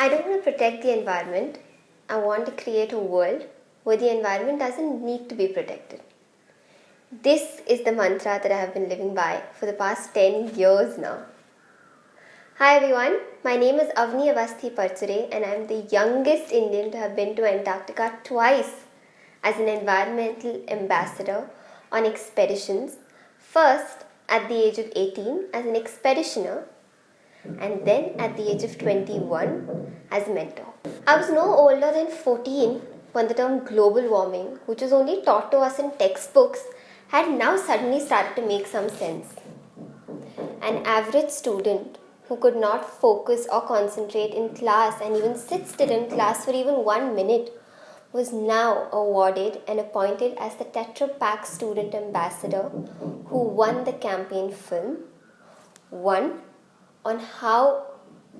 I don't want to protect the environment. I want to create a world where the environment doesn't need to be protected. This is the mantra that I have been living by for the past 10 years now. Hi everyone, my name is Avani Awasthee Parchure and I am the youngest Indian to have been to Antarctica twice as an environmental ambassador on expeditions. First at the age of 18 as an expeditioner, and then at the age of 21 as a mentor. I was no older than 14 when the term global warming, which was only taught to us in textbooks, had now suddenly started to make some sense. An average student who could not focus or concentrate in class and even sit still in class for even 1 minute was now awarded and appointed as the Tetra Pak student ambassador who won the campaign film. One, on how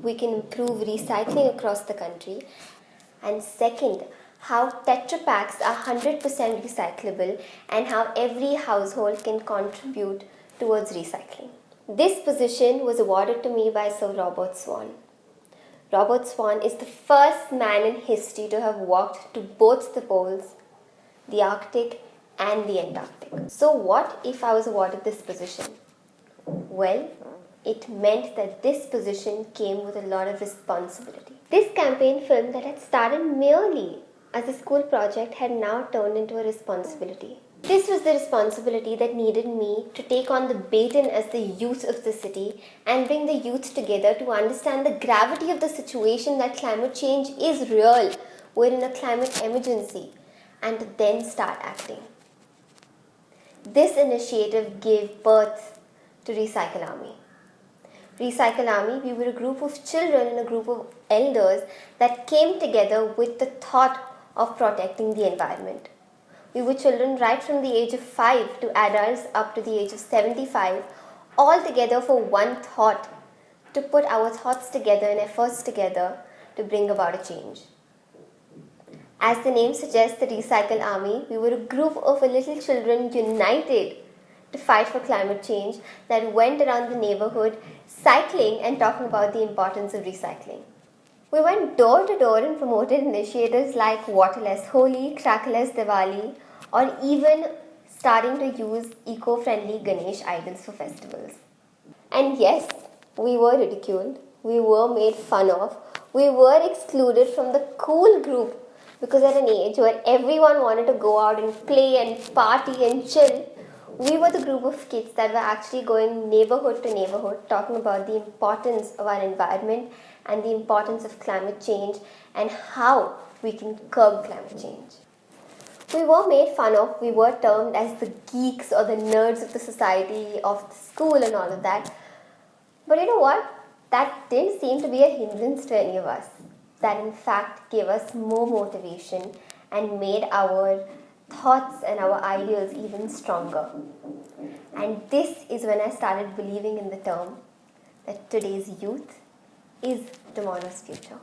we can improve recycling across the country, and second, how Tetra Paks are 100% recyclable and how every household can contribute towards recycling. This position was awarded to me by Sir Robert Swan. Robert Swan is the first man in history to have walked to both the poles, the Arctic and the Antarctic. So what if I was awarded this position? Well, it meant that this position came with a lot of responsibility. This campaign film that had started merely as a school project had now turned into a responsibility. This was the responsibility that needed me to take on the baton as the youth of the city and bring the youth together to understand the gravity of the situation that climate change is real, we're in a climate emergency, and to then start acting. This initiative gave birth to Recycle Army. Recycle Army, we were a group of children and a group of elders that came together with the thought of protecting the environment. We were children right from the age of 5 to adults up to the age of 75, all together for one thought, to put our thoughts together and efforts together to bring about a change. As the name suggests, the Recycle Army, we were a group of little children united to fight for climate change that went around the neighborhood cycling and talking about the importance of recycling. We went door to door and promoted initiatives like Waterless Holi, Crackerless Diwali, or even starting to use eco-friendly Ganesh idols for festivals. And yes, we were ridiculed, we were made fun of, we were excluded from the cool group because at an age where everyone wanted to go out and play and party and chill, we were the group of kids that were actually going neighborhood to neighborhood talking about the importance of our environment and the importance of climate change and how we can curb climate change. We were made fun of, we were termed as the geeks or the nerds of the society, of the school and all of that. But you know what? That didn't seem to be a hindrance to any of us. That in fact gave us more motivation and made our thoughts and our ideals even stronger. And this is when I started believing in the term that today's youth is tomorrow's future.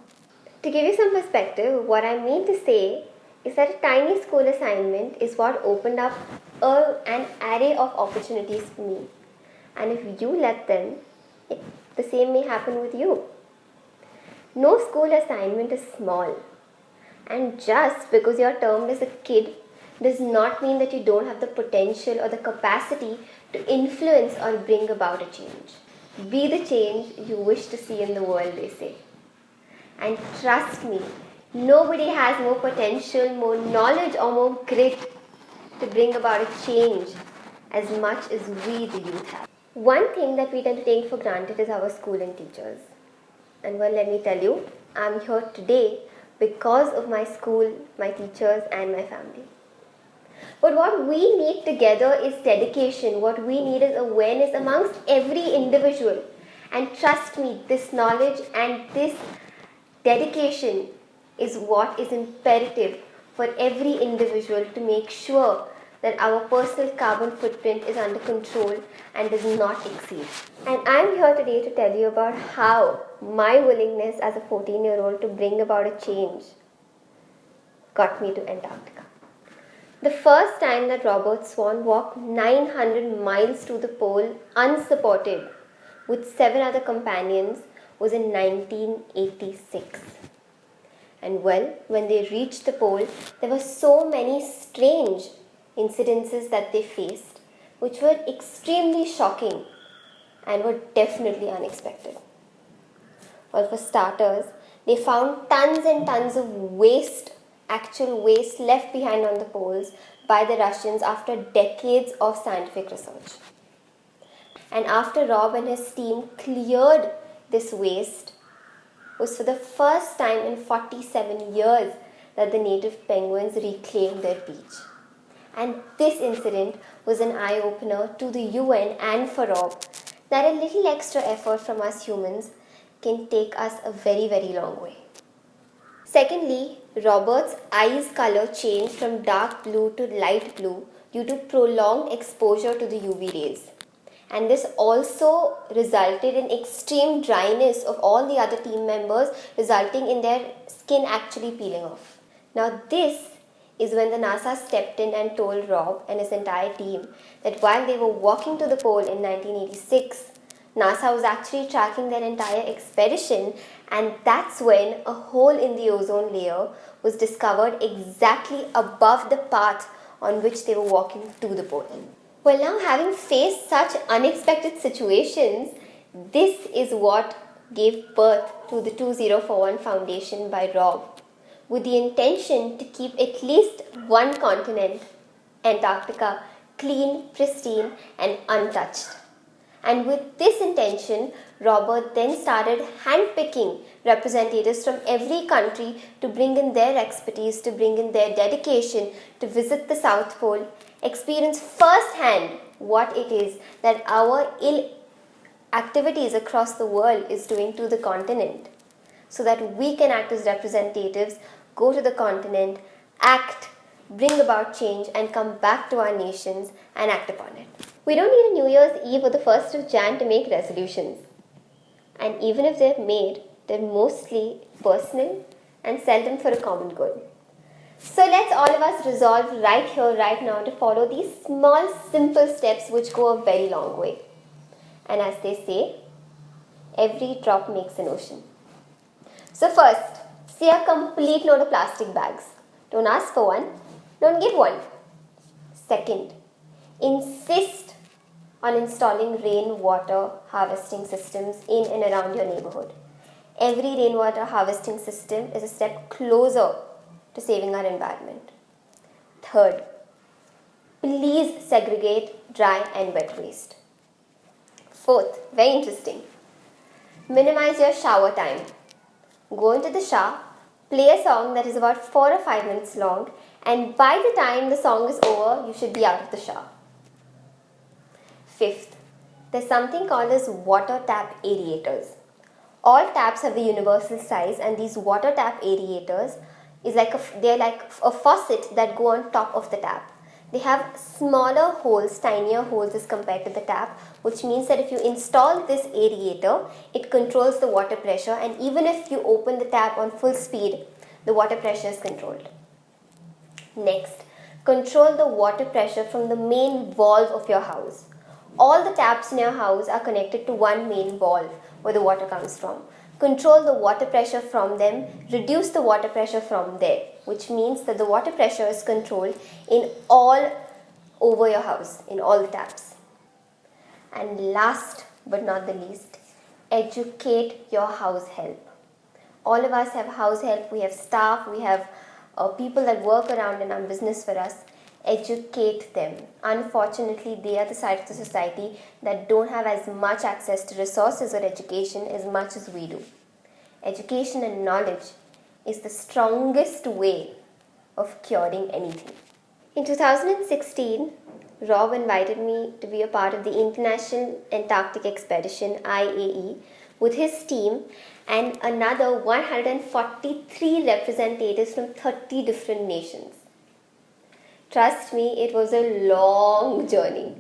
To give you some perspective, what I mean to say is that a tiny school assignment is what opened up an array of opportunities for me. And if you let them, the same may happen with you. No school assignment is small. And just because you're termed as a kid does not mean that you don't have the potential or the capacity to influence or bring about a change. Be the change you wish to see in the world, they say. And trust me, nobody has more potential, more knowledge or more grit to bring about a change as much as we, the youth, have. One thing that we tend to take for granted is our school and teachers. And well, let me tell you, I'm here today because of my school, my teachers and my family. But what we need together is dedication. What we need is awareness amongst every individual. And trust me, this knowledge and this dedication is what is imperative for every individual to make sure that our personal carbon footprint is under control and does not exceed. And I'm here today to tell you about how my willingness as a 14-year-old to bring about a change got me to Antarctica. The first time that Robert Swan walked 900 miles to the pole unsupported with 7 other companions was in 1986. And well, when they reached the pole, there were so many strange incidences that they faced, which were extremely shocking and were definitely unexpected. Well, for starters, they found tons and tons of waste, actual waste left behind on the poles by the Russians after decades of scientific research. And after Rob and his team cleared this waste, it was for the first time in 47 years that the native penguins reclaimed their beach. And this incident was an eye-opener to the UN and for Rob that a little extra effort from us humans can take us a very, very long way. Secondly, Robert's eyes color changed from dark blue to light blue due to prolonged exposure to the UV rays. And this also resulted in extreme dryness of all the other team members, resulting in their skin actually peeling off. Now this is when the NASA stepped in and told Rob and his entire team that while they were walking to the pole in 1986, NASA was actually tracking their entire expedition, and that's when a hole in the ozone layer was discovered exactly above the path on which they were walking to the pole. Well, now having faced such unexpected situations, this is what gave birth to the 2041 Foundation by Rob, with the intention to keep at least one continent, Antarctica, clean, pristine and untouched. And with this intention, Robert then started handpicking representatives from every country to bring in their expertise, to bring in their dedication, to visit the South Pole, experience firsthand what it is that our ill activities across the world is doing to the continent, so that we can act as representatives, go to the continent, act, bring about change and come back to our nations and act upon it. We don't need a New Year's Eve or the 1st of Jan to make resolutions. And even if they're made, they're mostly personal and seldom for a common good. So let's all of us resolve right here, right now to follow these small, simple steps which go a very long way. And as they say, every drop makes an ocean. So first, say a complete no to plastic bags. Don't ask for one, don't give one. Second, insist on installing rainwater harvesting systems in and around your neighborhood. Every rainwater harvesting system is a step closer to saving our environment. Third, please segregate dry and wet waste. Fourth, very interesting, minimize your shower time. Go into the shower, play a song that is about 4 or 5 minutes long, and by the time the song is over, you should be out of the shower. Fifth, there's something called as water tap aerators. All taps have a universal size, and these water tap aerators they're like a faucet that go on top of the tap. They have smaller holes, tinier holes as compared to the tap, which means that if you install this aerator, it controls the water pressure, and even if you open the tap on full speed, the water pressure is controlled. Next, control the water pressure from the main valve of your house. All the taps in your house are connected to one main valve where the water comes from. Control the water pressure from them, reduce the water pressure from there, which means that the water pressure is controlled in all over your house, in all the taps. And last but not the least, educate your house help. All of us have house help, we have staff, we have people that work around in our business for us. Educate them. Unfortunately, they are the side of the society that don't have as much access to resources or education as much as we do. Education and knowledge is the strongest way of curing anything. In 2016, Rob invited me to be a part of the International Antarctic Expedition, IAE, with his team and another 143 representatives from 30 different nations. Trust me, it was a long journey.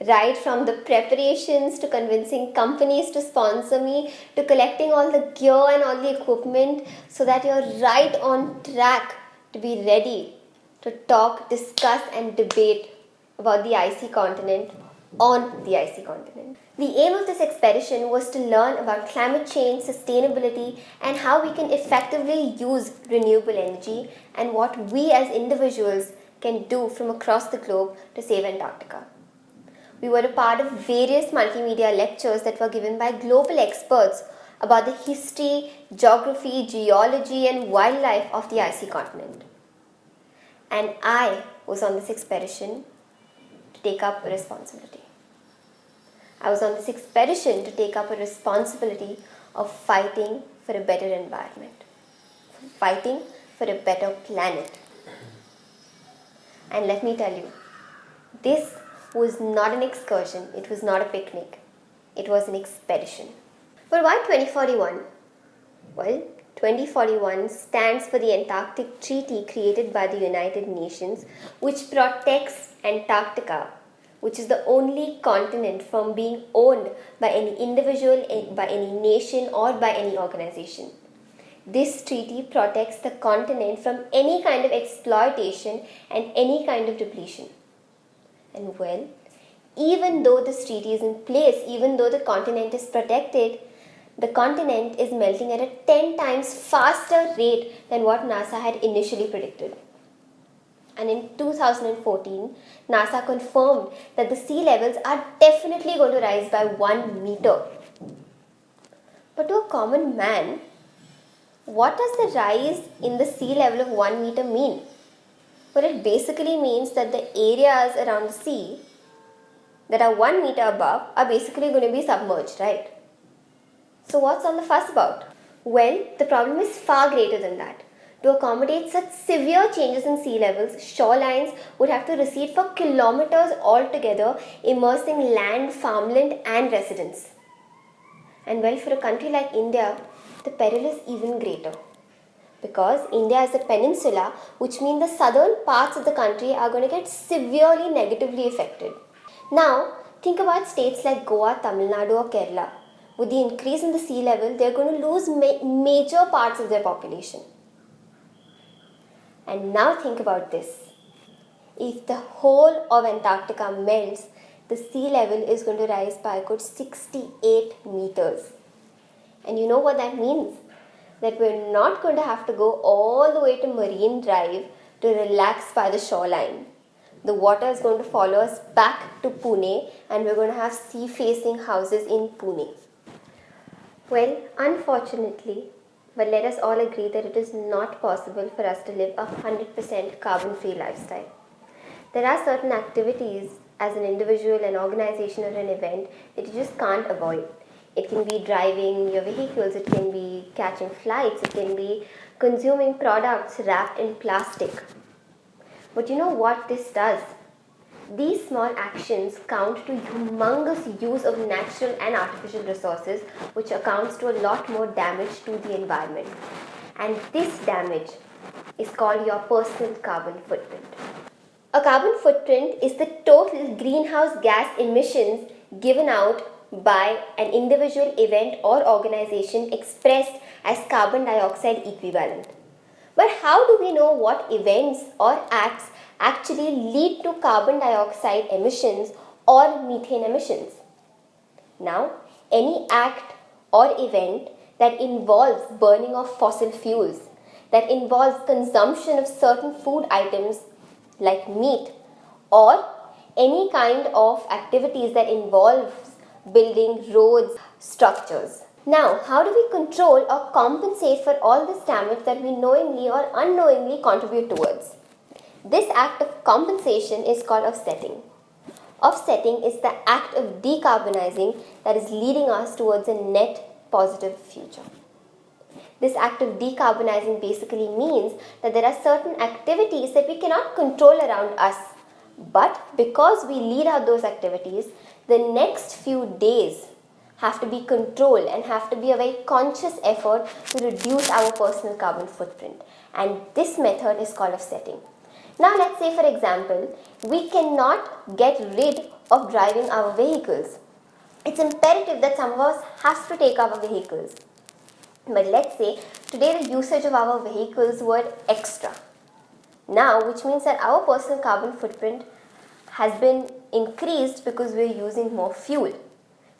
Right from the preparations to convincing companies to sponsor me, to collecting all the gear and all the equipment so that you're right on track to be ready to talk, discuss and debate about the icy continent on the icy continent. The aim of this expedition was to learn about climate change, sustainability, and how we can effectively use renewable energy and what we as individuals can do from across the globe to save Antarctica. We were a part of various multimedia lectures that were given by global experts about the history, geography, geology, and wildlife of the icy continent. And I was on this expedition to take up a responsibility. I was on this expedition to take up a responsibility of fighting for a better environment, fighting for a better planet. And let me tell you, this was not an excursion, it was not a picnic, it was an expedition. But why 2041? Well, 2041 stands for the Antarctic Treaty created by the United Nations, which protects Antarctica, which is the only continent from being owned by any individual, by any nation, or by any organization. This treaty protects the continent from any kind of exploitation and any kind of depletion. And well, even though this treaty is in place, even though the continent is protected, the continent is melting at a 10 times faster rate than what NASA had initially predicted. And in 2014, NASA confirmed that the sea levels are definitely going to rise by 1 meter. But to a common man, what does the rise in the sea level of 1 meter mean? Well, it basically means that the areas around the sea that are 1 meter above are basically going to be submerged, right? So what's all the fuss about? Well, the problem is far greater than that. To accommodate such severe changes in sea levels, shorelines would have to recede for kilometers altogether, immersing land, farmland, and residents. And well, for a country like India, the peril is even greater. Because India is a peninsula, which means the southern parts of the country are going to get severely negatively affected. Now, think about states like Goa, Tamil Nadu, or Kerala. With the increase in the sea level, they are going to lose major parts of their population. And now think about this. If the whole of Antarctica melts, the sea level is going to rise by a good 68 meters. And you know what that means? That we're not going to have to go all the way to Marine Drive to relax by the shoreline. The water is going to follow us back to Pune, and we're going to have sea-facing houses in Pune. Well, unfortunately, but let us all agree that it is not possible for us to live a 100% carbon-free lifestyle. There are certain activities as an individual, an organization, or an event that you just can't avoid. It can be driving your vehicles, it can be catching flights, it can be consuming products wrapped in plastic. But you know what this does? These small actions count to humongous use of natural and artificial resources, which accounts to a lot more damage to the environment. And this damage is called your personal carbon footprint. A carbon footprint is the total greenhouse gas emissions given out by an individual, event, or organization expressed as carbon dioxide equivalent. But how do we know what events or acts actually lead to carbon dioxide emissions or methane emissions? Now, any act or event that involves burning of fossil fuels, that involves consumption of certain food items like meat, or any kind of activities that involves building roads, structures. Now, how do we control or compensate for all this damage that we knowingly or unknowingly contribute towards? This act of compensation is called offsetting. Offsetting is the act of decarbonizing that is leading us towards a net positive future. This act of decarbonizing basically means that there are certain activities that we cannot control around us. But because we lead out those activities, the next few days have to be controlled and have to be a very conscious effort to reduce our personal carbon footprint. And this method is called offsetting. Now let's say, for example, we cannot get rid of driving our vehicles. It's imperative that some of us have to take our vehicles. But let's say today the usage of our vehicles were extra. Now, which means that our personal carbon footprint has been increased because we're using more fuel.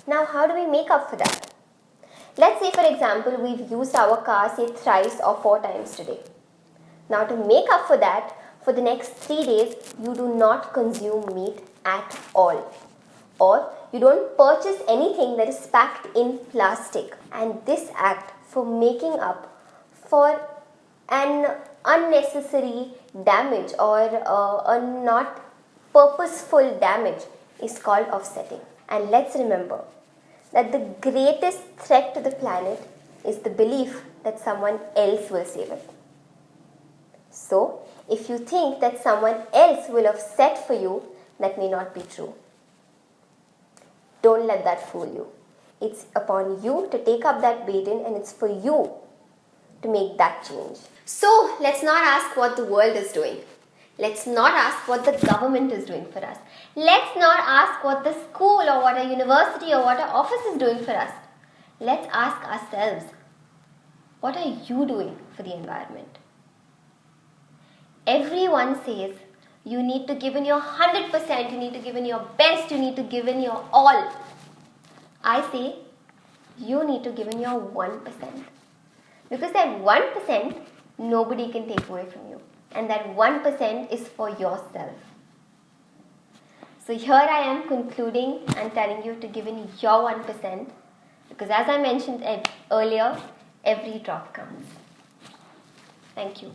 Now, how do we make up for that? Let's say, for example, we've used our car, say, thrice or 4 times today. Now, to make up for that, for the next 3 days, you do not consume meat at all. Or you don't purchase anything that is packed in plastic. And this act for making up for an unnecessary damage or a not purposeful damage is called offsetting. And let's remember that the greatest threat to the planet is the belief that someone else will save it. So, if you think that someone else will offset for you, that may not be true. Don't let that fool you. It's upon you to take up that burden, and it's for you to make that change. So, let's not ask what the world is doing. Let's not ask what the government is doing for us. Let's not ask what the school or what a university or what an office is doing for us. Let's ask ourselves, what are you doing for the environment? Everyone says you need to give in your 100%, you need to give in your best, you need to give in your all. I say you need to give in your 1%. Because that 1% nobody can take away from you. And that 1% is for yourself. So here I am concluding and telling you to give in your 1%. Because as I mentioned earlier, every drop counts. Thank you.